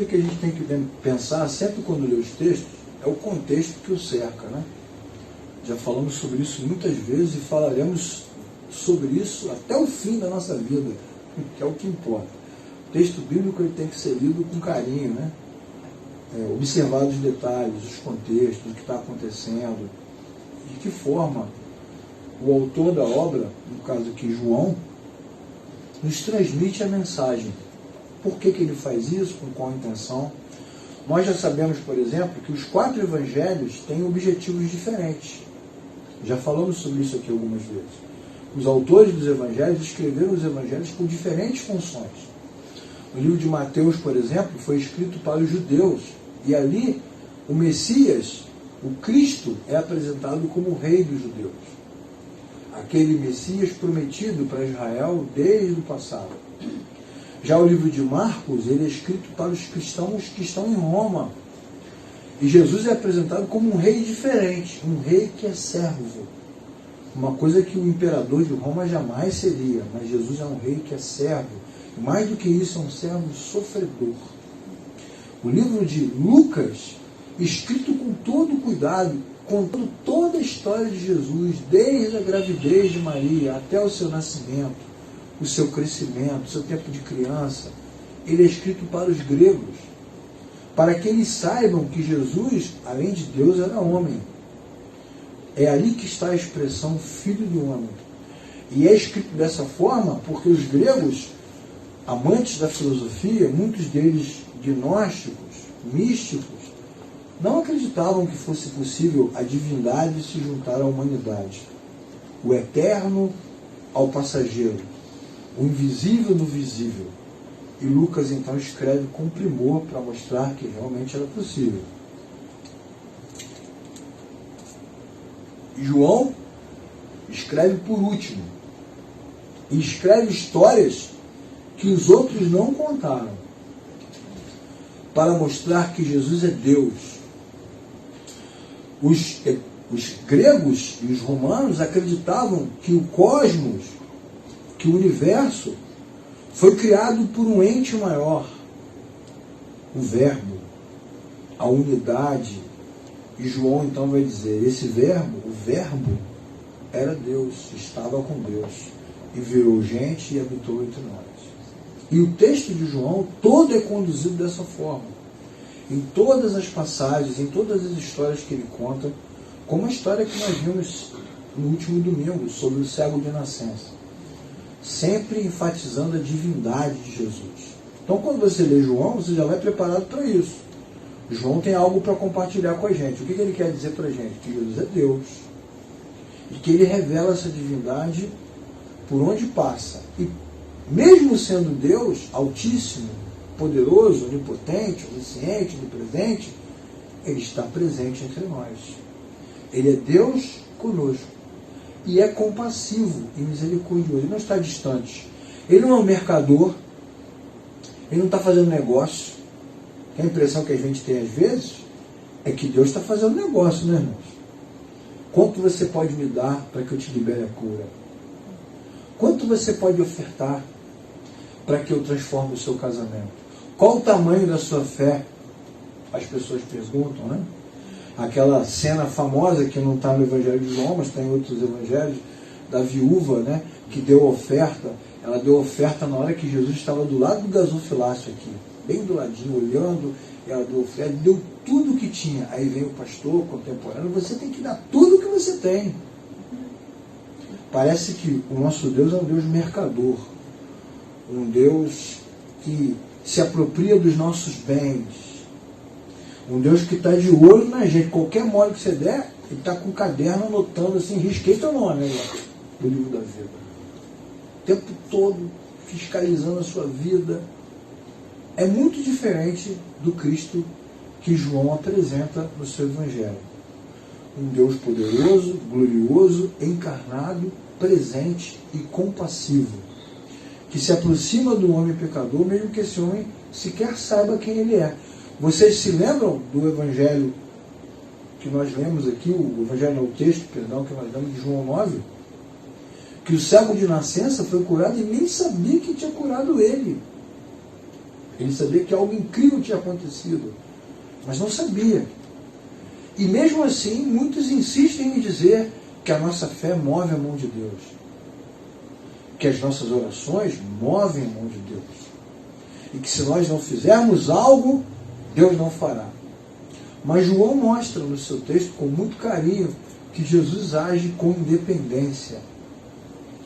que a gente tem que pensar sempre quando lê os textos é o contexto que o cerca, né? Já falamos sobre isso muitas vezes e falaremos sobre isso até o fim da nossa vida, que é o que importa. O texto bíblico ele tem que ser lido com carinho, né? Observar os detalhes, os contextos, o que está acontecendo, de que forma o autor da obra, no caso aqui João, nos transmite a mensagem. Por que ele faz isso? Com qual intenção? Nós já sabemos, por exemplo, que os 4 evangelhos têm objetivos diferentes. Já falamos sobre isso aqui algumas vezes. Os autores dos evangelhos escreveram os evangelhos com diferentes funções. O livro de Mateus, por exemplo, foi escrito para os judeus. E ali, o Messias, o Cristo, é apresentado como o rei dos judeus. Aquele Messias prometido para Israel desde o passado. Já o livro de Marcos, ele é escrito para os cristãos que estão em Roma. E Jesus é apresentado como um rei diferente, um rei que é servo. Uma coisa que o imperador de Roma jamais seria, mas Jesus é um rei que é servo. E mais do que isso, é um servo sofredor. O livro de Lucas, escrito com todo cuidado, contando toda a história de Jesus, desde a gravidez de Maria até o seu nascimento, o seu crescimento, o seu tempo de criança, ele é escrito para os gregos, para que eles saibam que Jesus, além de Deus, era homem. É ali que está a expressão filho do homem. E é escrito dessa forma porque os gregos, amantes da filosofia, muitos deles gnósticos, místicos, não acreditavam que fosse possível a divindade se juntar à humanidade. O eterno ao passageiro, o invisível no visível. E Lucas então escreve com primor para mostrar que realmente era possível. João escreve por último. E escreve histórias que os outros não contaram, para mostrar que Jesus é Deus. Os gregos e os romanos acreditavam que o cosmos, que o universo, foi criado por um ente maior, o Verbo, a unidade. E João então vai dizer, esse Verbo, o Verbo, era Deus, estava com Deus, e virou gente e habitou entre nós. E o texto de João todo é conduzido dessa forma. Em todas as passagens, em todas as histórias que ele conta, como a história que nós vimos no último domingo, sobre o cego de nascença. Sempre enfatizando a divindade de Jesus. Então, quando você lê João, você já vai preparado para isso. João tem algo para compartilhar com a gente. O que ele quer dizer para a gente? Que Jesus é Deus. E que ele revela essa divindade por onde passa. E mesmo sendo Deus, altíssimo, poderoso, onipotente, onisciente, onipresente, ele está presente entre nós. Ele é Deus conosco. E é compassivo e misericordioso. Ele não está distante. Ele não é um mercador. Ele não está fazendo negócio. A impressão que a gente tem às vezes é que Deus está fazendo negócio, né, irmãos? Quanto você pode me dar para que eu te libere a cura? Quanto você pode ofertar para que eu transforme o seu casamento? Qual o tamanho da sua fé? As pessoas perguntam, né? Aquela cena famosa que não está no Evangelho de João, mas está em outros evangelhos, da viúva, né, que deu oferta. Ela deu oferta na hora que Jesus estava do lado do gasofilácio aqui, bem do ladinho, olhando. Ela deu oferta, deu tudo o que tinha. Aí vem o pastor contemporâneo, você tem que dar tudo o que você tem. Parece que o nosso Deus é um Deus mercador, um Deus que se apropria dos nossos bens, um Deus que está de olho na gente. Qualquer mole que você der, ele está com um caderno anotando assim, risquei teu nome agora, do livro da vida. O tempo todo fiscalizando a sua vida. É muito diferente do Cristo que João apresenta no seu Evangelho. Um Deus poderoso, glorioso, encarnado, presente e compassivo, que se aproxima do homem pecador, mesmo que esse homem sequer saiba quem ele é. Vocês se lembram do Evangelho que nós lemos aqui, o Evangelho não, o texto, perdão, que nós lemos de João 9? Que o cego de nascença foi curado e nem sabia que tinha curado ele. Ele sabia que algo incrível tinha acontecido, mas não sabia. E mesmo assim, muitos insistem em dizer que a nossa fé move a mão de Deus, que as nossas orações movem a mão de Deus, e que se nós não fizermos algo, Deus não fará. Mas João mostra no seu texto, com muito carinho, que Jesus age com independência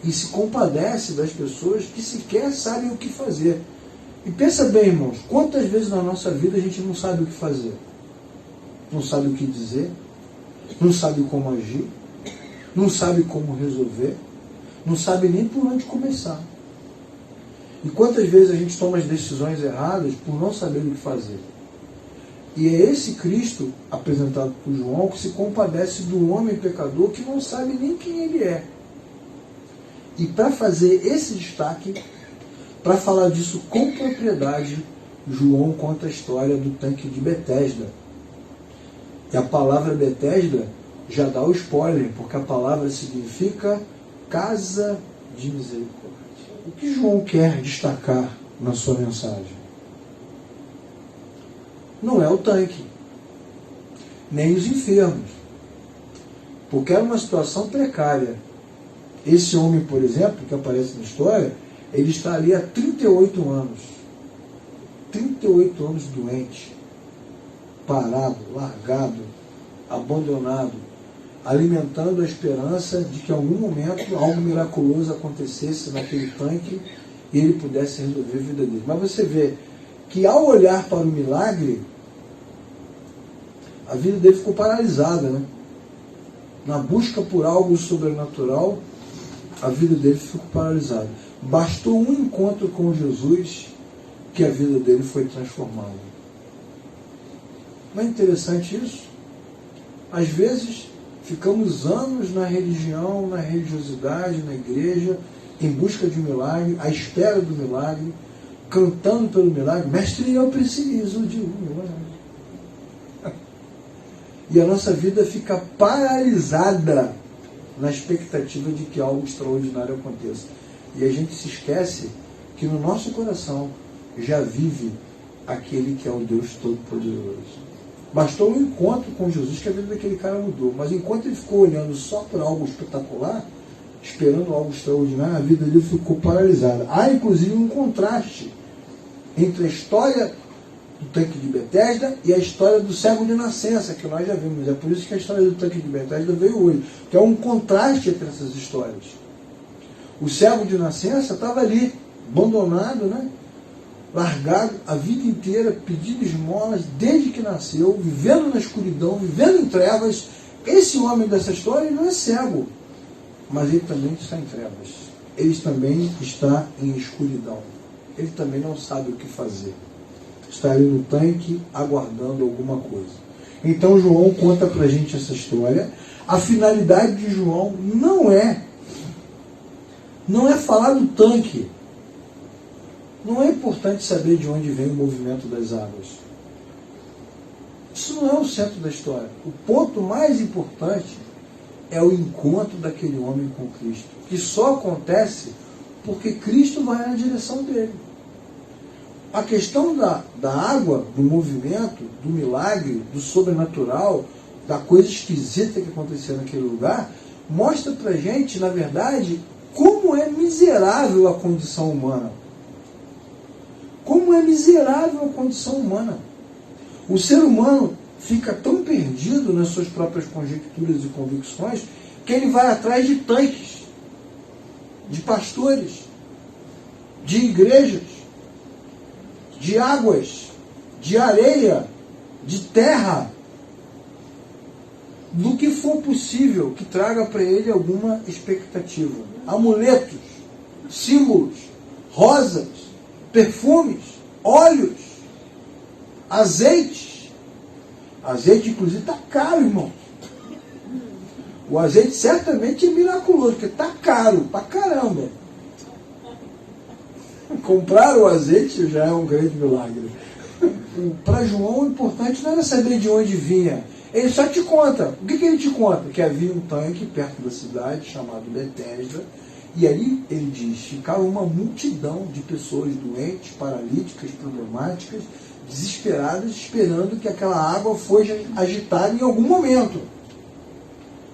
e se compadece das pessoas que sequer sabem o que fazer. E pensa bem, irmãos, quantas vezes na nossa vida a gente não sabe o que fazer? Não sabe o que dizer, não sabe como agir, não sabe como resolver, não sabe nem por onde começar. E quantas vezes a gente toma as decisões erradas por não saber o que fazer? E é esse Cristo, apresentado por João, que se compadece do homem pecador que não sabe nem quem ele é. E para fazer esse destaque, para falar disso com propriedade, João conta a história do tanque de Betesda. E a palavra Betesda já dá o spoiler, porque a palavra significa casa de misericórdia. O que João quer destacar na sua mensagem? Não é o tanque, nem os enfermos, porque era uma situação precária. Esse homem, por exemplo, que aparece na história, ele está ali há 38 anos. 38 anos doente, parado, largado, abandonado, alimentando a esperança de que em algum momento algo miraculoso acontecesse naquele tanque e ele pudesse resolver a vida dele. Mas você vê que ao olhar para o milagre, a vida dele ficou paralisada, né? Na busca por algo sobrenatural, a vida dele ficou paralisada. Bastou um encontro com Jesus que a vida dele foi transformada. Não é interessante isso? Às vezes, ficamos anos na religião, na religiosidade, na igreja, em busca de um milagre, à espera do milagre, cantando pelo milagre. Mestre, eu preciso de um milagre. E a nossa vida fica paralisada na expectativa de que algo extraordinário aconteça. E a gente se esquece que no nosso coração já vive aquele que é o Deus Todo-Poderoso. Bastou um encontro com Jesus que a vida daquele cara mudou. Mas enquanto ele ficou olhando só por algo espetacular, esperando algo extraordinário, a vida dele ficou paralisada. Há inclusive um contraste entre a história do tanque de Betesda e a história do cego de nascença, que nós já vimos. É por isso que a história do tanque de Betesda veio hoje, que é um contraste entre essas histórias. O cego de nascença estava ali, abandonado, né? Largado a vida inteira, pedindo esmolas desde que nasceu, vivendo na escuridão, vivendo em trevas. Esse homem dessa história não é cego, mas ele também está em trevas. Ele também está em escuridão. Ele também não sabe o que fazer. Está ali no tanque aguardando alguma coisa. Então João conta pra gente essa história. A finalidade de João não é falar do tanque. Não é importante saber de onde vem o movimento das águas. Isso não é o centro da história. O ponto mais importante é o encontro daquele homem com Cristo, que só acontece porque Cristo vai na direção dele. A questão da água, do movimento, do milagre, do sobrenatural, da coisa esquisita que acontecia naquele lugar, mostra pra gente, na verdade, como é miserável a condição humana. Como é miserável a condição humana. O ser humano fica tão perdido nas suas próprias conjecturas e convicções que ele vai atrás de tanques, de pastores, de igrejas, de águas, de areia, de terra, do que for possível que traga para ele alguma expectativa. Amuletos, símbolos, rosas, perfumes, óleos, azeite. Azeite, inclusive, está caro, irmão. O azeite certamente é miraculoso, porque está caro pra caramba. Comprar o azeite já é um grande milagre. Para João, o importante não era saber de onde vinha. Ele só te conta. O que ele te conta? Que havia um tanque perto da cidade, chamado Betesda, E aí, ele diz, ficava uma multidão de pessoas doentes, paralíticas, problemáticas, desesperadas, esperando que aquela água fosse agitada em algum momento,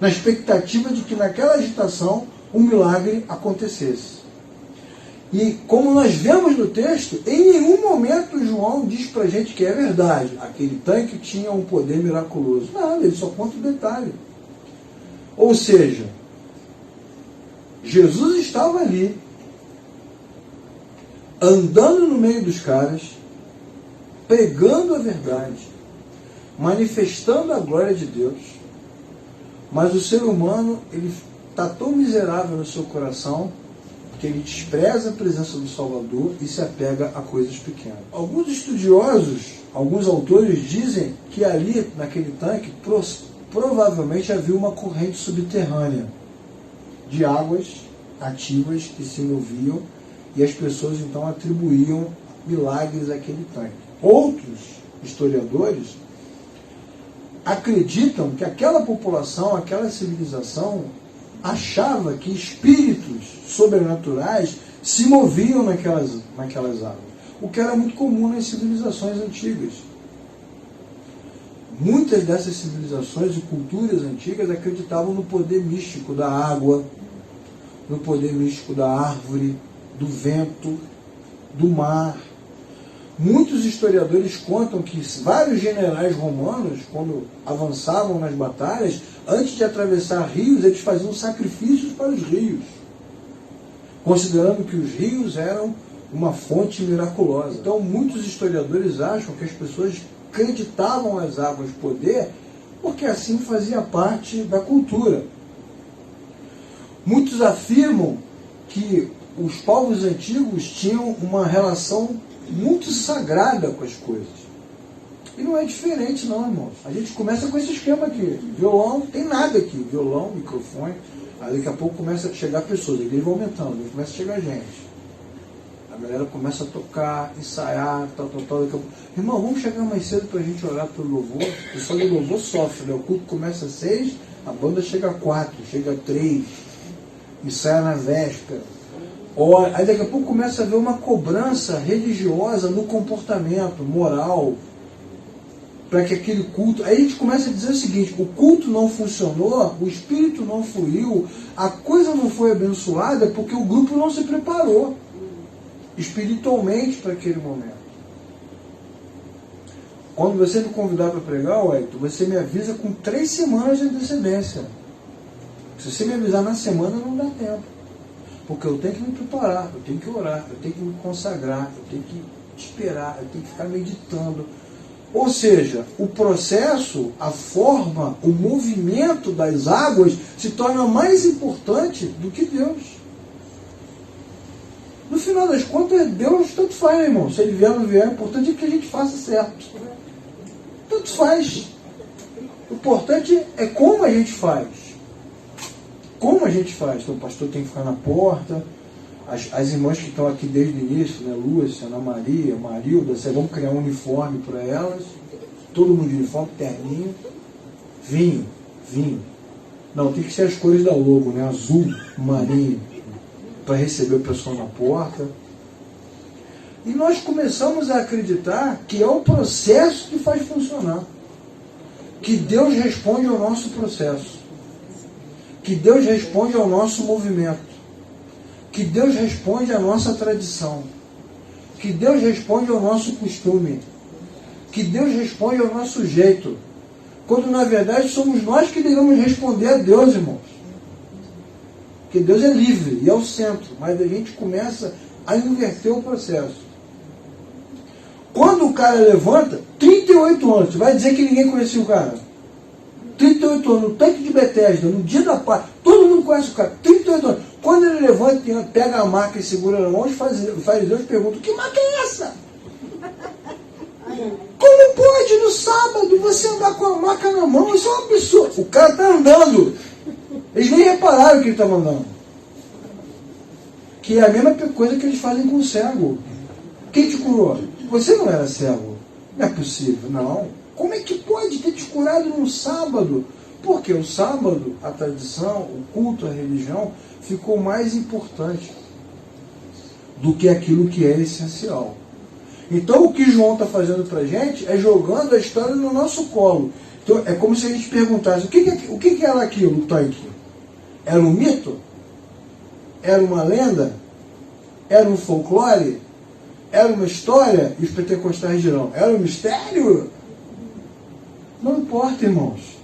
na expectativa de que naquela agitação um milagre acontecesse. E como nós vemos no texto, em nenhum momento João diz pra gente que é verdade, aquele tanque tinha um poder miraculoso. Nada, ele só conta o detalhe. Ou seja, Jesus estava ali, andando no meio dos caras, pregando a verdade, manifestando a glória de Deus, mas o ser humano, ele está tão miserável no seu coração que ele despreza a presença do Salvador e se apega a coisas pequenas. Alguns estudiosos, alguns autores dizem que ali, naquele tanque, provavelmente havia uma corrente subterrânea de águas ativas que se moviam e as pessoas então atribuíam milagres àquele tanque. Outros historiadores acreditam que aquela população, aquela civilização achava que espíritos sobrenaturais se moviam naquelas águas, o que era muito comum nas civilizações antigas. Muitas dessas civilizações e culturas antigas acreditavam no poder místico da água, no poder místico da árvore, do vento, do mar. Muitos historiadores contam que vários generais romanos, quando avançavam nas batalhas, antes de atravessar rios, eles faziam sacrifícios para os rios, considerando que os rios eram uma fonte miraculosa. Então, muitos historiadores acham que as pessoas acreditavam nas águas poder, porque assim fazia parte da cultura. Muitos afirmam que os povos antigos tinham uma relação muito sagrada com as coisas. E não é diferente não, irmãos. A gente começa com esse esquema aqui. Violão, tem nada aqui. Violão, microfone. Aí daqui a pouco começa a chegar pessoas. A igreja vai aumentando, aí começa a chegar gente. A galera começa a tocar, ensaiar, tal. Daqui a pouco, irmão, vamos chegar mais cedo pra gente orar pelo louvor. O pessoal do louvor sofre, né? O culto começa às 6, a banda chega a 4, chega a 3, ensaia na véspera. Aí daqui a pouco começa a haver uma cobrança religiosa no comportamento, moral, para que aquele culto... Aí a gente começa a dizer o seguinte, o culto não funcionou, o espírito não fluiu, a coisa não foi abençoada porque o grupo não se preparou espiritualmente para aquele momento. Quando você me convidar para pregar, Wellington, você me avisa com 3 semanas de antecedência. Se você me avisar na semana, não dá tempo. Porque eu tenho que me preparar, eu tenho que orar, eu tenho que me consagrar, eu tenho que esperar, eu tenho que ficar meditando. Ou seja, o processo, a forma, o movimento das águas se torna mais importante do que Deus. No final das contas, Deus tanto faz, irmão. Se ele vier ou não vier, o importante é que a gente faça certo. Tanto faz. O importante é como a gente faz. Como a gente faz? Então o pastor tem que ficar na porta, as irmãs que estão aqui desde o início, né, Lúcia, Ana Maria, Marilda, vamos criar um uniforme para elas, todo mundo de uniforme, terninho, vinho. Não, tem que ser as cores da logo, né, azul, marinho, para receber o pessoal na porta. E nós começamos a acreditar que é o processo que faz funcionar, que Deus responde ao nosso processo, que Deus responde ao nosso movimento, que Deus responde à nossa tradição, que Deus responde ao nosso costume, que Deus responde ao nosso jeito, quando na verdade somos nós que devemos responder a Deus, irmãos. Porque Deus é livre e é o centro, mas a gente começa a inverter o processo. Quando o cara levanta, 38 anos, vai dizer que ninguém conhecia o cara. 38 anos, no tanque de Betesda, no dia da paz, todo mundo conhece o cara, 38 anos. Quando ele levanta, pega a maca e segura na mão, os fariseus perguntam, que maca é essa? Como pode no sábado você andar com a maca na mão? Isso é um absurdo. O cara está andando. Eles nem repararam que ele estava andando. Que é a mesma coisa que eles fazem com o cego. Quem te curou? Você não era cego. Não é possível, não. Como é que pode ter te curado num sábado? Porque o sábado, a tradição, o culto, a religião, ficou mais importante do que aquilo que é essencial. Então o que João está fazendo para a gente é jogando a história no nosso colo. Então é como se a gente perguntasse, o que era aquilo, o tanque? Era um mito? Era uma lenda? Era um folclore? Era uma história? E os pentecostais dirão, era um mistério? Não importa, irmãos.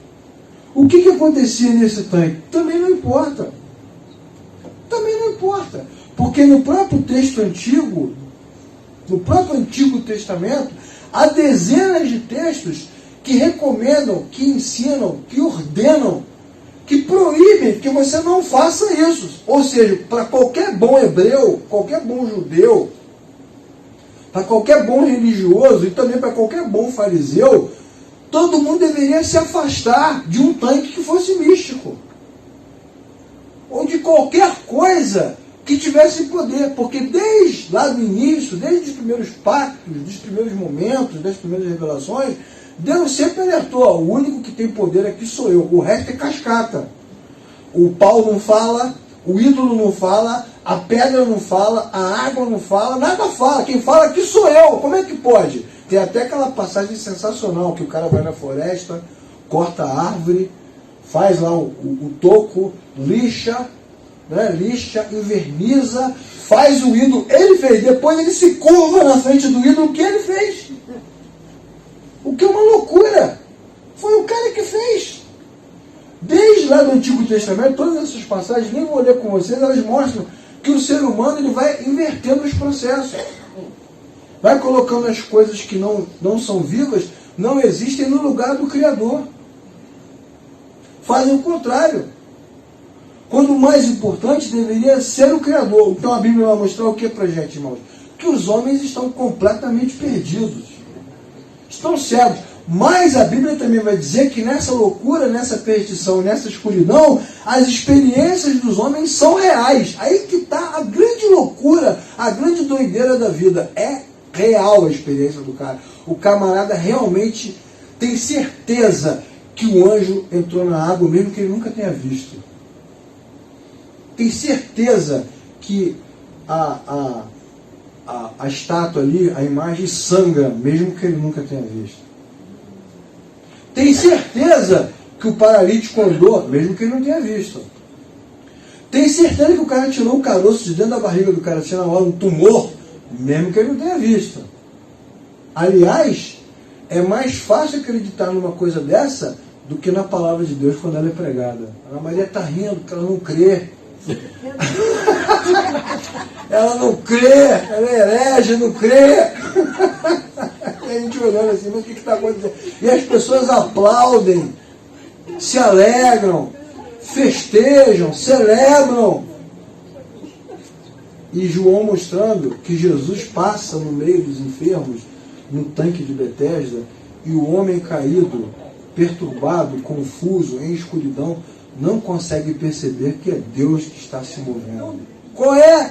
O que acontecia nesse tanque? Também não importa. Também não importa. Porque no próprio texto antigo, no próprio Antigo Testamento, há dezenas de textos que recomendam, que ensinam, que ordenam, que proíbem que você não faça isso. Ou seja, para qualquer bom hebreu, qualquer bom judeu, para qualquer bom religioso e também para qualquer bom fariseu, todo mundo deveria se afastar de um tanque que fosse místico. Ou de qualquer coisa que tivesse poder. Porque desde lá do início, desde os primeiros pactos, dos primeiros momentos, das primeiras revelações, Deus sempre alertou, o único que tem poder aqui sou eu, o resto é cascata. O pau não fala, o ídolo não fala, a pedra não fala, a água não fala, nada fala. Quem fala aqui sou eu. Como é que pode? Tem até aquela passagem sensacional que o cara vai na floresta, corta a árvore, faz lá o toco, lixa, né? Lixa, inverniza, faz o ídolo. Ele fez, depois ele se curva na frente do ídolo que ele fez. O que é uma loucura. Foi o cara que fez. Desde lá do Antigo Testamento, todas essas passagens, nem vou ler com vocês, elas mostram que o ser humano ele vai invertendo os processos. Vai colocando as coisas que não são vivas, não existem no lugar do Criador. Fazem o contrário. Quando o mais importante deveria ser o Criador. Então a Bíblia vai mostrar o que para a gente, irmãos? Que os homens estão completamente perdidos. Estão cegos. Mas a Bíblia também vai dizer que nessa loucura, nessa perdição, nessa escuridão, as experiências dos homens são reais. Aí que está a grande loucura, a grande doideira da vida. É real a experiência do cara. O camarada realmente tem certeza que o anjo entrou na água, mesmo que ele nunca tenha visto. Tem certeza que a estátua ali, a imagem sangra, mesmo que ele nunca tenha visto. Tem certeza que o paralítico andou, mesmo que ele não tenha visto. Tem certeza que o cara tirou um caroço de dentro da barriga do cara, tinha na hora um tumor, mesmo que ele não tenha visto. Aliás, é mais fácil acreditar numa coisa dessa do que na palavra de Deus quando ela é pregada. A Maria está rindo porque ela não crê. Ela não crê, ela é herege, não crê. E a gente olhando assim, mas o que está acontecendo? E as pessoas aplaudem, se alegram, festejam, celebram. E João mostrando que Jesus passa no meio dos enfermos, no tanque de Betesda, e o homem caído, perturbado, confuso, em escuridão, não consegue perceber que é Deus que está se movendo. Qual é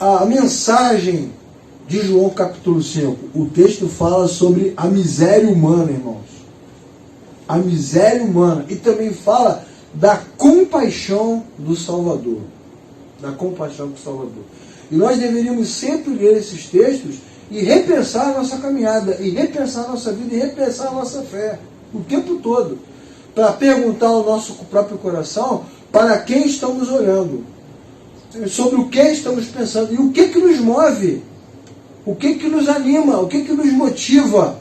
a mensagem de João capítulo 5? O texto fala sobre a miséria humana, irmãos. A miséria humana. E também fala da compaixão do Salvador. Da compaixão do Salvador. E nós deveríamos sempre ler esses textos e repensar a nossa caminhada, e repensar a nossa vida, e repensar a nossa fé. O tempo todo. Para perguntar ao nosso próprio coração para quem estamos olhando, sobre o que estamos pensando e o que nos move, o que nos anima, o que nos motiva.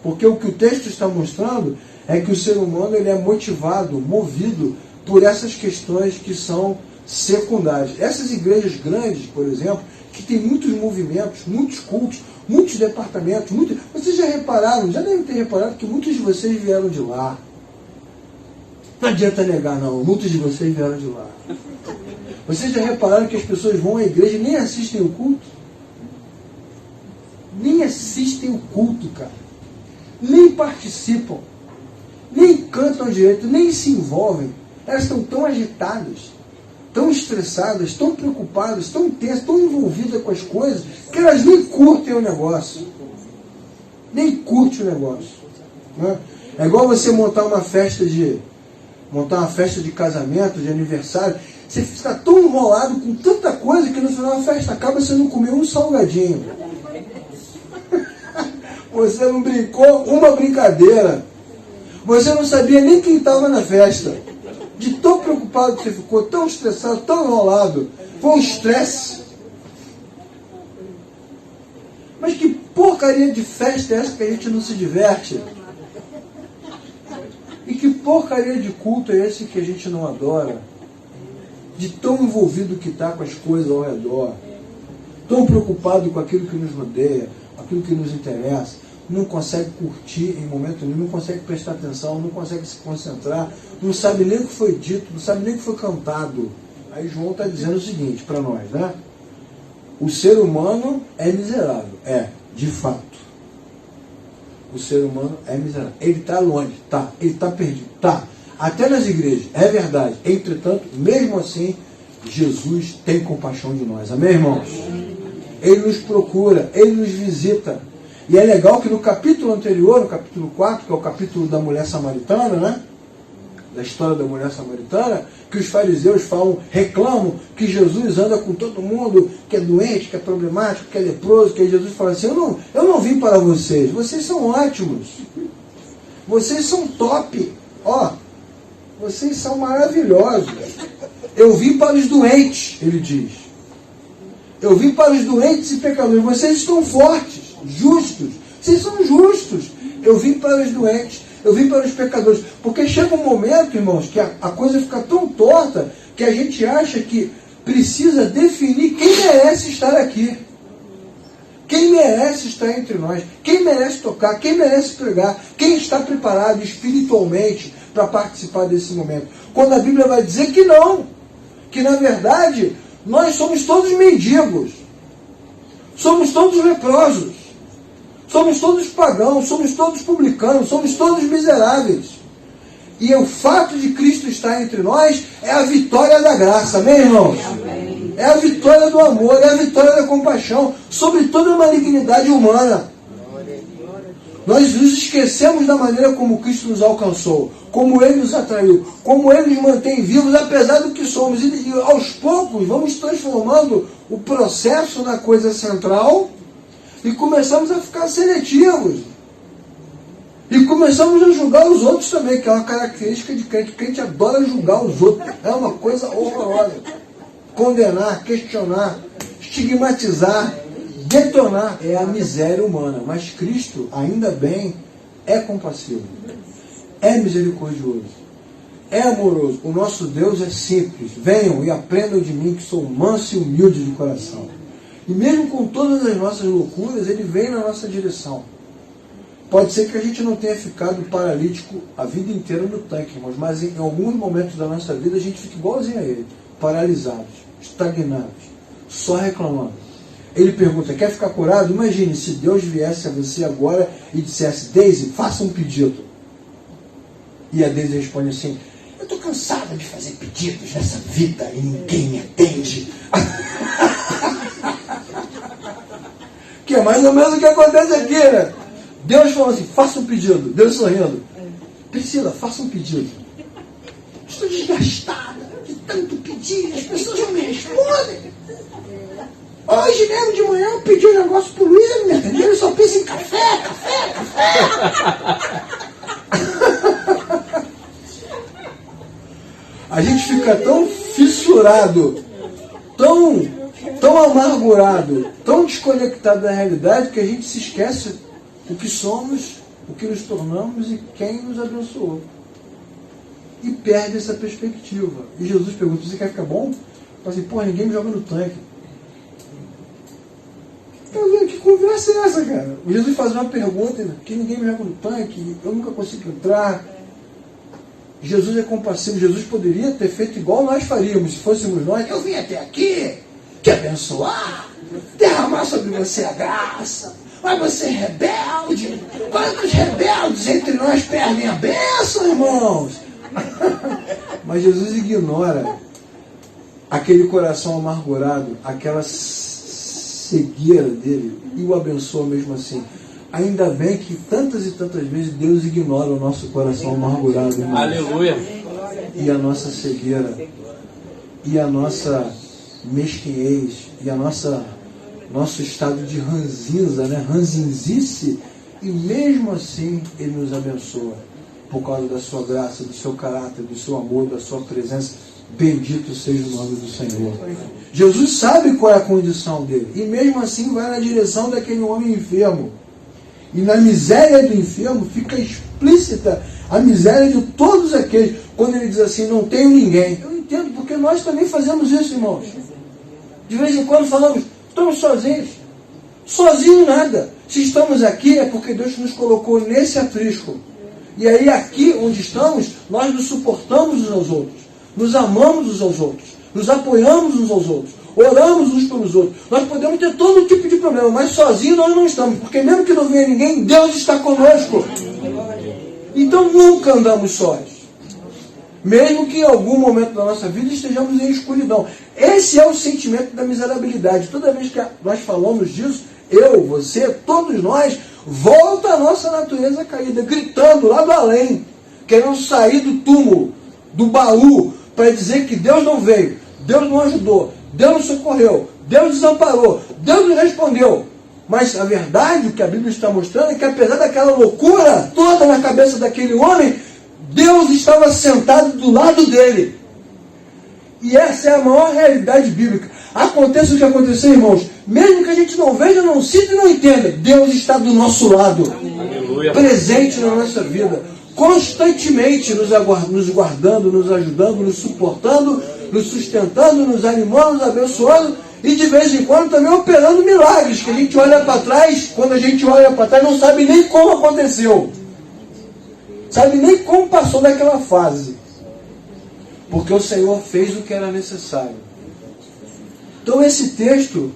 Porque o que o texto está mostrando é que o ser humano ele é motivado, movido por essas questões que são secundárias. Essas igrejas grandes, por exemplo, que tem muitos movimentos, muitos cultos, muitos departamentos, vocês já repararam, já devem ter reparado que muitos de vocês vieram de lá. Não adianta negar, não. Muitos de vocês vieram de lá. Vocês já repararam que as pessoas vão à igreja e nem assistem o culto? Nem assistem o culto, cara. Nem participam. Nem cantam direito, nem se envolvem. Elas estão tão agitadas, tão estressadas, tão preocupadas, tão tensas, tão envolvidas com as coisas, que elas nem curtem o negócio. Nem curtem o negócio. Né? É igual você montar uma festa de casamento, de aniversário. Você fica tão enrolado com tanta coisa que no final da festa acaba você não comeu um salgadinho. Você não brincou uma brincadeira. Você não sabia nem quem estava na festa. De tão preocupado que você ficou, tão estressado, tão enrolado. Foi um estresse. Mas que porcaria de festa é essa que a gente não se diverte? E que porcaria de culto é esse que a gente não adora? De tão envolvido que está com as coisas ao redor. Tão preocupado com aquilo que nos rodeia, aquilo que nos interessa. Não consegue curtir em momento nenhum, não consegue prestar atenção, não consegue se concentrar, não sabe nem o que foi dito, não sabe nem o que foi cantado. Aí João está dizendo o seguinte para nós, né? O ser humano é miserável. É, de fato. O ser humano é miserável. Ele está longe, tá. Ele está perdido, tá. Até nas igrejas, é verdade. Entretanto, mesmo assim, Jesus tem compaixão de nós. Amém, irmãos? Ele nos procura, ele nos visita. E é legal que no capítulo anterior, no capítulo 4, que é o capítulo da mulher samaritana, né? Da história da mulher samaritana, que os fariseus reclamam que Jesus anda com todo mundo, que é doente, que é problemático, que é leproso, que aí Jesus fala assim, eu não vim para vocês, vocês são ótimos, vocês são top, ó, vocês são maravilhosos. Eu vim para os doentes, ele diz. Eu vim para os doentes e pecadores, vocês estão fortes, justos, vocês são justos. Eu vim para os doentes, eu vim para os pecadores. Porque chega um momento, irmãos, que a coisa fica tão torta que a gente acha que precisa definir quem merece estar aqui. Quem merece estar entre nós. Quem merece tocar, quem merece pregar. Quem está preparado espiritualmente para participar desse momento. Quando a Bíblia vai dizer que não. Que na verdade, nós somos todos mendigos. Somos todos leprosos. Somos todos pagãos, somos todos publicanos, somos todos miseráveis. E o fato de Cristo estar entre nós é a vitória da graça, amém, irmãos? Amém. É a vitória do amor, é a vitória da compaixão sobre toda a malignidade humana. Nós nos esquecemos da maneira como Cristo nos alcançou, como Ele nos atraiu, como Ele nos mantém vivos, apesar do que somos. E aos poucos vamos transformando o processo na coisa central e começamos a ficar seletivos. E começamos a julgar os outros também, que é uma característica de crente. O crente adora julgar os outros. É uma coisa horrorosa. Condenar, questionar, estigmatizar, detonar. É a miséria humana. Mas Cristo, ainda bem, é compassivo. É misericordioso. É amoroso. O nosso Deus é simples. Venham e aprendam de mim que sou manso e humilde de coração. E mesmo com todas as nossas loucuras, Ele vem na nossa direção. Pode ser que a gente não tenha ficado paralítico a vida inteira no tanque, irmãos, mas em alguns momentos da nossa vida a gente fica igualzinho a Ele, paralisados, estagnados, só reclamando. Ele pergunta, quer ficar curado? Imagine se Deus viesse a você agora e dissesse, Deise, faça um pedido. E a Deise responde assim, eu estou cansada de fazer pedidos nessa vida e ninguém me atende. Que é mais ou menos o que acontece aqui, né? Deus falou assim, faça um pedido. Deus sorrindo. Priscila, faça um pedido. Estou desgastada de tanto pedir, as pessoas não me respondem. Hoje mesmo de manhã eu pedi um negócio pro Luiz, ele me atendeu, ele só pensa em café. A gente fica tão fissurado, tão amargurado, tão desconectado da realidade que a gente se esquece o que somos, o que nos tornamos e quem nos abençoou. E perde essa perspectiva. E Jesus pergunta, você quer ficar bom? Fala assim, pô, ninguém me joga no tanque. Que conversa é essa, cara? O Jesus faz uma pergunta, que ninguém me joga no tanque, eu nunca consigo entrar. Jesus é compassivo. Jesus poderia ter feito igual nós faríamos, se fôssemos nós. Eu vim até aqui, te abençoar, derramar sobre você a graça. Mas você é rebelde. Quantos rebeldes entre nós perdem a bênção, irmãos? Mas Jesus ignora aquele coração amargurado, aquela cegueira dele, e o abençoa mesmo assim. Ainda bem que tantas e tantas vezes Deus ignora o nosso coração amargurado, irmão. Aleluia. E a nossa cegueira, e a nossa mesquinhez, e a nosso estado de ranzinza, né? Ranzinzice, e mesmo assim Ele nos abençoa, por causa da sua graça, do seu caráter, do seu amor, da sua presença. Bendito seja o nome do Senhor. Jesus sabe qual é a condição dele, e mesmo assim vai na direção daquele homem enfermo. E na miséria do enfermo fica explícita a miséria de todos aqueles, quando ele diz assim, não tenho ninguém. Eu entendo, porque nós também fazemos isso, irmãos. De vez em quando falamos, estamos sozinhos. Sozinho nada. Se estamos aqui é porque Deus nos colocou nesse aprisco. E aí aqui onde estamos, nós nos suportamos uns aos outros. Nos amamos uns aos outros. Nos apoiamos uns aos outros. Oramos uns pelos outros. Nós podemos ter todo tipo de problema, mas sozinhos nós não estamos. Porque mesmo que não venha ninguém, Deus está conosco. Então nunca andamos sós. Mesmo que em algum momento da nossa vida estejamos em escuridão. Esse é o sentimento da miserabilidade. Toda vez que nós falamos disso, eu, você, todos nós, volta a nossa natureza caída, gritando lá do além, querendo sair do túmulo, do baú, para dizer que Deus não veio, Deus não ajudou, Deus nos socorreu, Deus desamparou, Deus nos respondeu. Mas a verdade, o que a Bíblia está mostrando, é que apesar daquela loucura toda na cabeça daquele homem, Deus estava sentado do lado dele. E essa é a maior realidade bíblica. Aconteça o que acontecer, irmãos, mesmo que a gente não veja, não sinta e não entenda, Deus está do nosso lado. Aleluia. Presente na nossa vida, constantemente nos guardando, nos ajudando, nos suportando, nos sustentando, nos animando, nos abençoando, e de vez em quando também operando milagres, que a gente olha para trás, quando a gente olha para trás, não sabe nem como aconteceu. Sabe nem como passou daquela fase. Porque o Senhor fez o que era necessário. Então esse texto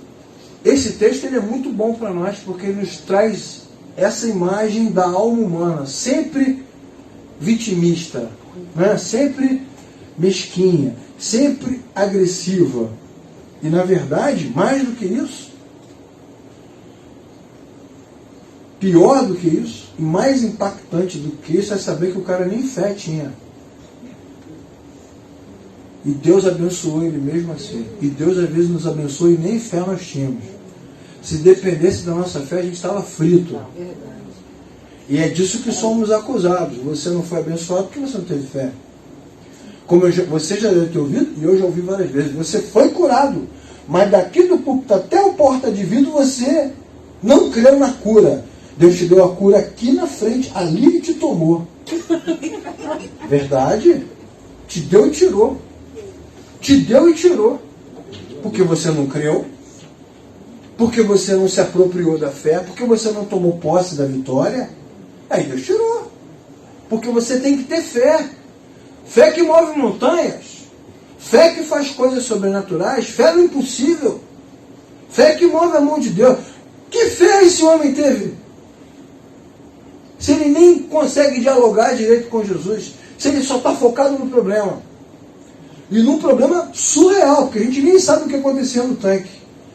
ele é muito bom para nós, porque ele nos traz essa imagem da alma humana, sempre vitimista, né? Sempre mesquinha, sempre agressiva. E na verdade, mais do que isso, pior do que isso, e mais impactante do que isso, é saber que o cara nem fé tinha. E Deus abençoou ele mesmo assim. E Deus às vezes nos abençoa e nem fé nós tínhamos. Se dependesse da nossa fé, a gente estava frito. E é disso que somos acusados. Você não foi abençoado porque você não teve fé. Como você já deve ter ouvido, e eu já ouvi várias vezes, você foi curado, mas daqui do púlpito até o porta de vidro você não creu na cura. Deus te deu a cura aqui na frente, ali Ele te tomou. Verdade? Te deu e tirou. Te deu e tirou. Porque você não creu, porque você não se apropriou da fé, porque você não tomou posse da vitória. Aí Deus tirou. Porque você tem que ter fé. Fé que move montanhas. Fé que faz coisas sobrenaturais. Fé no impossível. Fé que move a mão de Deus. Que fé esse homem teve? Se ele nem consegue dialogar direito com Jesus. Se ele só está focado no problema. E num problema surreal, porque a gente nem sabe o que aconteceu no tanque.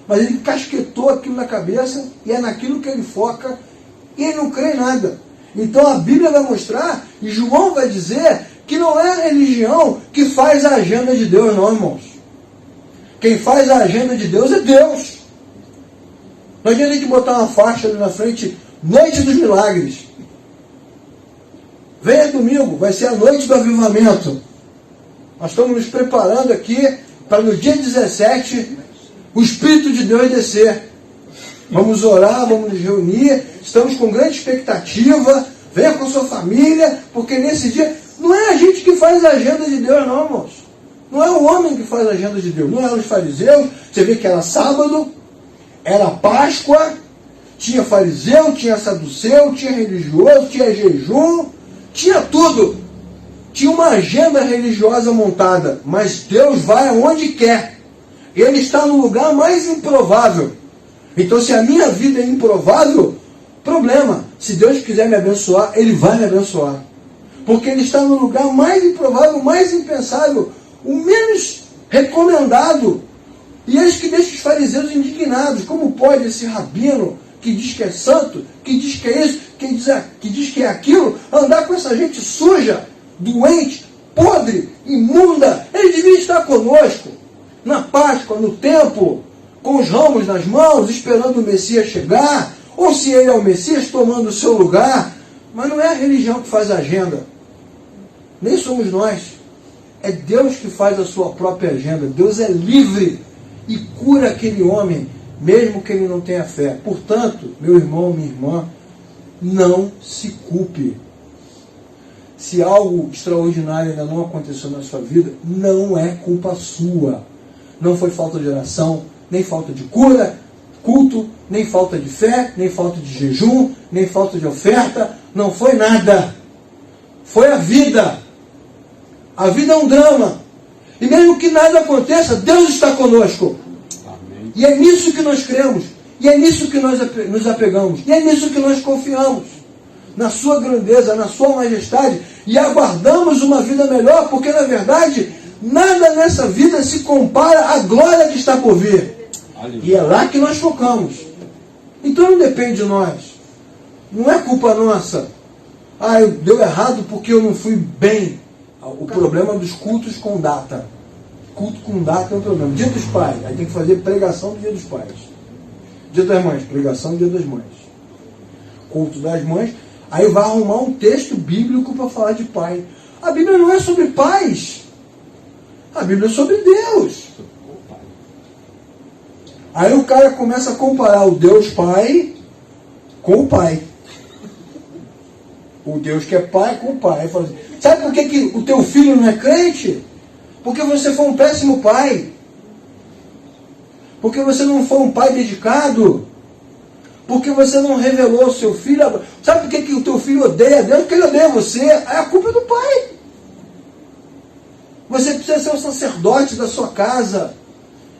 Mas ele casquetou aquilo na cabeça, e é naquilo que ele foca, e ele não crê em nada. Então a Bíblia vai mostrar, e João vai dizer, que não é a religião que faz a agenda de Deus, não, irmãos. Quem faz a agenda de Deus é Deus. Não adianta a gente botar uma faixa ali na frente, Noite dos Milagres. Venha domingo, vai ser a noite do avivamento. Nós estamos nos preparando aqui para no dia 17 o Espírito de Deus descer. Vamos orar, vamos nos reunir, estamos com grande expectativa. Venha com a sua família, porque nesse dia não é a gente que faz a agenda de Deus, não, irmãos. Não é o homem que faz a agenda de Deus, não é os fariseus. Você vê que era sábado, era Páscoa, tinha fariseu, tinha saduceu, tinha religioso, tinha jejum, tinha tudo. Tinha uma agenda religiosa montada, mas Deus vai aonde quer. Ele está no lugar mais improvável. Então, se a minha vida é improvável, problema. Se Deus quiser me abençoar, Ele vai me abençoar. Porque Ele está no lugar mais improvável, mais impensável, o menos recomendado. E eis que deixa os fariseus indignados. Como pode esse rabino, que que diz que é santo, que diz que é isso, que diz que é aquilo, andar com essa gente suja, doente, podre, imunda. Ele devia estar conosco, na Páscoa, no templo, com os ramos nas mãos, esperando o Messias chegar, ou se ele é o Messias, tomando o seu lugar. Mas não é a religião que faz a agenda, nem somos nós. É Deus que faz a sua própria agenda. Deus é livre e cura aquele homem, mesmo que ele não tenha fé. Portanto, meu irmão, minha irmã, não se culpe. Se algo extraordinário ainda não aconteceu na sua vida, não é culpa sua. Não foi falta de oração, nem falta de cura, culto, nem falta de fé, nem falta de jejum, nem falta de oferta. Não foi nada. Foi a vida. A vida é um drama. E mesmo que nada aconteça, Deus está conosco. Amém. E é nisso que nós cremos. E é nisso que nós nos apegamos. E é nisso que nós confiamos. Na sua grandeza, na sua majestade. E aguardamos uma vida melhor, porque na verdade, nada nessa vida se compara à glória que está por vir. Aleluia. E é lá que nós focamos. Então não depende de nós. Não é culpa nossa. Deu errado porque eu não fui bem. O problema dos cultos com data. Culto com data é um problema. Dia dos Pais, aí tem que fazer pregação do Dia dos Pais. Dia das Mães, pregação do Dia das Mães. Culto das Mães, aí vai arrumar um texto bíblico para falar de pai. A Bíblia não é sobre pais. A Bíblia é sobre Deus. Aí o cara começa a comparar o Deus Pai com o Pai. O Deus que é Pai com o Pai. Aí fala assim, sabe por que o teu filho não é crente? Porque você foi um péssimo pai. Porque você não foi um pai dedicado. Porque você não revelou o seu filho. Sabe por que o teu filho odeia Deus? Porque ele odeia você. É a culpa do pai. Você precisa ser o sacerdote da sua casa.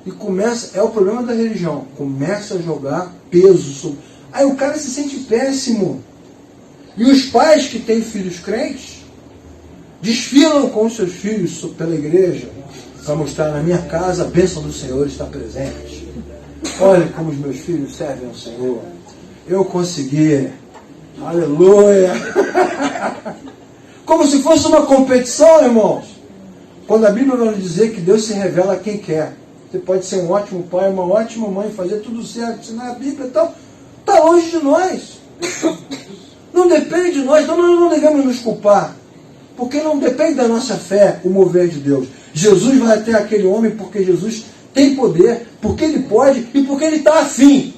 E começa, é o problema da religião. Começa a jogar peso sobre. Aí o cara se sente péssimo. E os pais que têm filhos crentes desfilam com os seus filhos pela igreja para mostrar, na minha casa a bênção do Senhor está presente. Olha como os meus filhos servem ao Senhor. Eu consegui. Aleluia. Como se fosse uma competição, irmãos. Quando a Bíblia vai nos dizer que Deus se revela a quem quer. Você pode ser um ótimo pai, uma ótima mãe, fazer tudo certo, ensinar a Bíblia e tal. Está longe de nós. Não depende de nós, então nós não devemos nos culpar. Porque não depende da nossa fé o mover de Deus. Jesus vai até aquele homem porque Jesus tem poder, porque ele pode e porque ele está afim.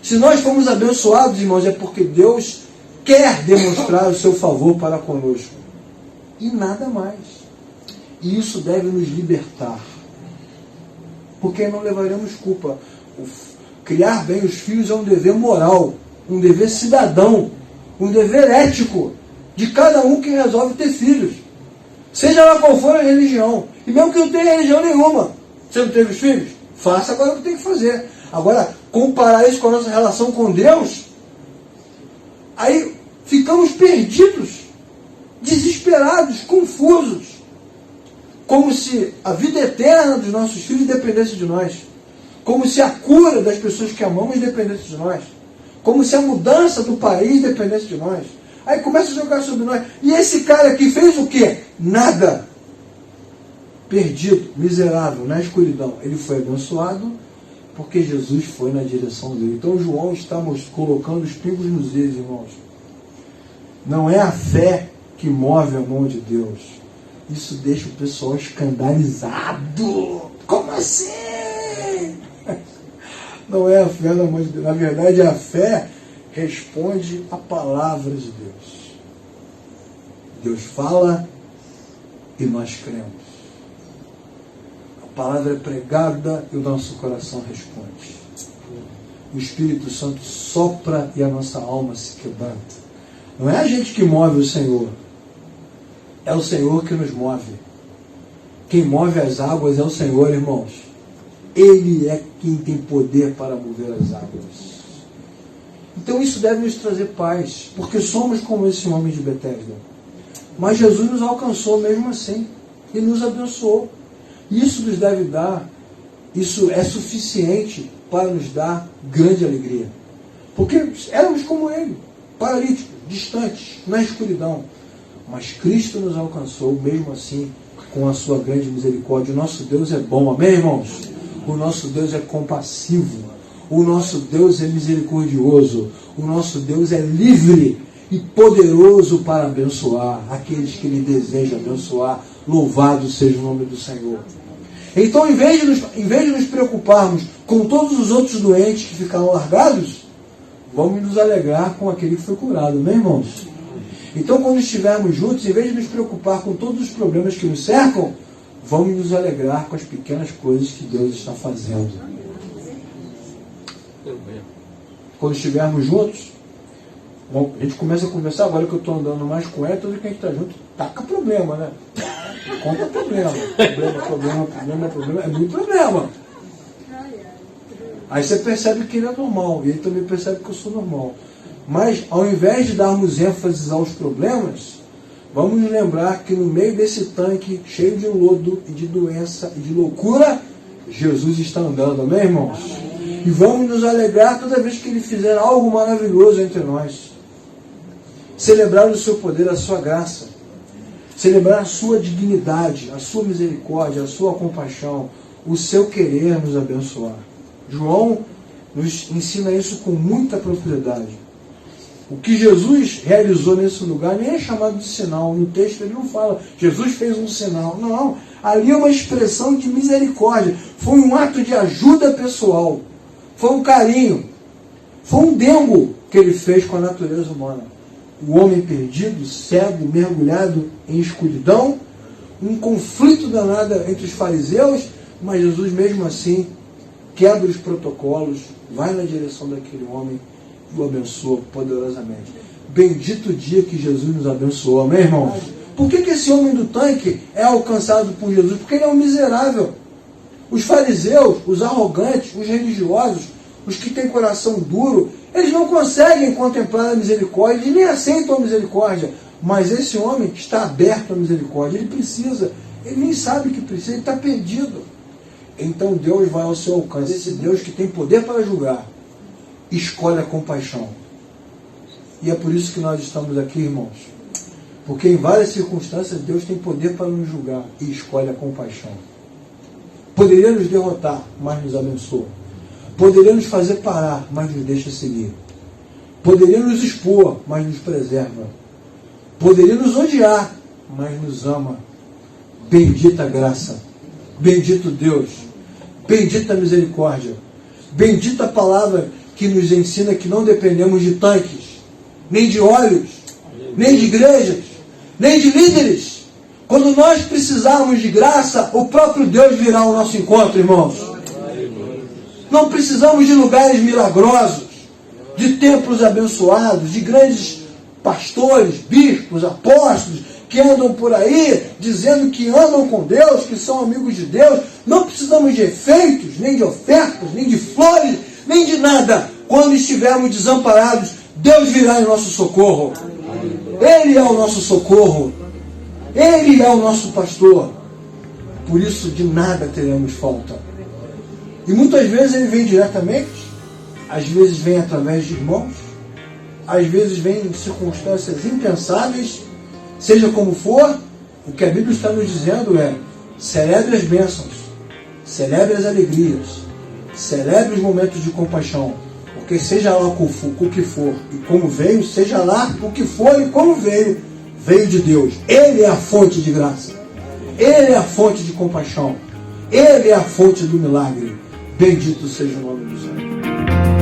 Se nós fomos abençoados, irmãos, é porque Deus quer demonstrar o seu favor para conosco. E nada mais. E isso deve nos libertar. Porque não levaremos culpa. Criar bem os filhos é um dever moral, um dever cidadão, um dever ético de cada um que resolve ter filhos. Seja lá qual for a religião. E mesmo que não tenha religião nenhuma. Você não teve filhos? Faça agora o que tem que fazer. Agora, comparar isso com a nossa relação com Deus, aí ficamos perdidos, desesperados, confusos. Como se a vida eterna dos nossos filhos dependesse de nós. Como se a cura das pessoas que amamos dependesse de nós. Como se a mudança do país dependesse de nós. Aí começa a jogar sobre nós. E esse cara aqui fez o quê? Nada. Perdido, miserável, na escuridão. Ele foi abençoado porque Jesus foi na direção dele. Então João está colocando os pingos nos is, irmãos. Não é a fé que move a mão de Deus. Isso deixa o pessoal escandalizado. Como assim? Não é a fé da mão de Deus. Na verdade, a fé responde a palavra de Deus. Deus fala e nós cremos. A palavra é pregada e o nosso coração responde. O Espírito Santo sopra e a nossa alma se quebranta. Não é a gente que move o Senhor. É o Senhor que nos move. Quem move as águas é o Senhor, irmãos. Ele é quem tem poder para mover as águas. Então isso deve nos trazer paz, porque somos como esse homem de Betesda. Mas Jesus nos alcançou mesmo assim, e nos abençoou. Isso nos deve dar, isso é suficiente para nos dar grande alegria. Porque éramos como ele, paralíticos, distantes, na escuridão. Mas Cristo nos alcançou, mesmo assim, com a sua grande misericórdia. O nosso Deus é bom, amém, irmãos? O nosso Deus é compassivo. O nosso Deus é misericordioso. O nosso Deus é livre e poderoso para abençoar aqueles que Ele deseja abençoar. Louvado seja o nome do Senhor. Então, em vez de nos preocuparmos com todos os outros doentes que ficaram largados, vamos nos alegrar com aquele que foi curado, né, irmãos? Então, quando estivermos juntos, em vez de nos preocupar com todos os problemas que nos cercam, vamos nos alegrar com as pequenas coisas que Deus está fazendo. Quando estivermos juntos, bom, a gente começa a conversar, agora que eu estou andando mais com ela, todo que a gente está junto, taca problema, né? Conta problema. Problema. É muito problema. Aí você percebe que ele é normal, e ele também percebe que eu sou normal. Mas, ao invés de darmos ênfase aos problemas, vamos nos lembrar que no meio desse tanque cheio de lodo e de doença e de loucura, Jesus está andando, amém, irmãos? E vamos nos alegrar toda vez que Ele fizer algo maravilhoso entre nós. Celebrar o seu poder, a sua graça. Celebrar a sua dignidade, a sua misericórdia, a sua compaixão, o seu querer nos abençoar. João nos ensina isso com muita propriedade. O que Jesus realizou nesse lugar nem é chamado de sinal. No texto ele não fala, Jesus fez um sinal. Não, ali é uma expressão de misericórdia. Foi um ato de ajuda pessoal. Foi um carinho. Foi um dengo que ele fez com a natureza humana. O homem perdido, cego, mergulhado em escuridão, um conflito danado entre os fariseus, mas Jesus mesmo assim quebra os protocolos, vai na direção daquele homem e o abençoa poderosamente. Bendito o dia que Jesus nos abençoou, amém, irmãos? Por que esse homem do tanque é alcançado por Jesus? Porque ele é um miserável. Os fariseus, os arrogantes, os religiosos, os que têm coração duro, eles não conseguem contemplar a misericórdia, eles nem aceitam a misericórdia. Mas esse homem está aberto à misericórdia, ele precisa, ele nem sabe que precisa, ele está perdido. Então Deus vai ao seu alcance. Esse Deus que tem poder para julgar, escolhe a compaixão. E é por isso que nós estamos aqui, irmãos. Porque em várias circunstâncias Deus tem poder para nos julgar e escolhe a compaixão. Poderia nos derrotar, mas nos abençoa. Poderia nos fazer parar, mas nos deixa seguir. Poderia nos expor, mas nos preserva. Poderia nos odiar, mas nos ama. Bendita graça. Bendito Deus. Bendita misericórdia. Bendita palavra que nos ensina que não dependemos de tanques, nem de olhos, nem de igrejas, nem de líderes. Quando nós precisarmos de graça, o próprio Deus virá ao nosso encontro, irmãos. Não precisamos de lugares milagrosos, de templos abençoados, de grandes pastores, bispos, apóstolos, que andam por aí dizendo que andam com Deus, que são amigos de Deus. Não precisamos de efeitos, nem de ofertas, nem de flores, nem de nada. Quando estivermos desamparados, Deus virá em nosso socorro. Ele é o nosso socorro. Ele é o nosso pastor. Por isso, de nada teremos falta. E muitas vezes ele vem diretamente, às vezes vem através de irmãos, às vezes vem em circunstâncias impensáveis. Seja como for, o que a Bíblia está nos dizendo é: celebre as bênçãos, celebre as alegrias, celebre os momentos de compaixão, porque seja lá o que for e como veio, seja lá o que for e como veio, veio de Deus. Ele é a fonte de graça, Ele é a fonte de compaixão, Ele é a fonte do milagre. Bendito seja o nome do Senhor.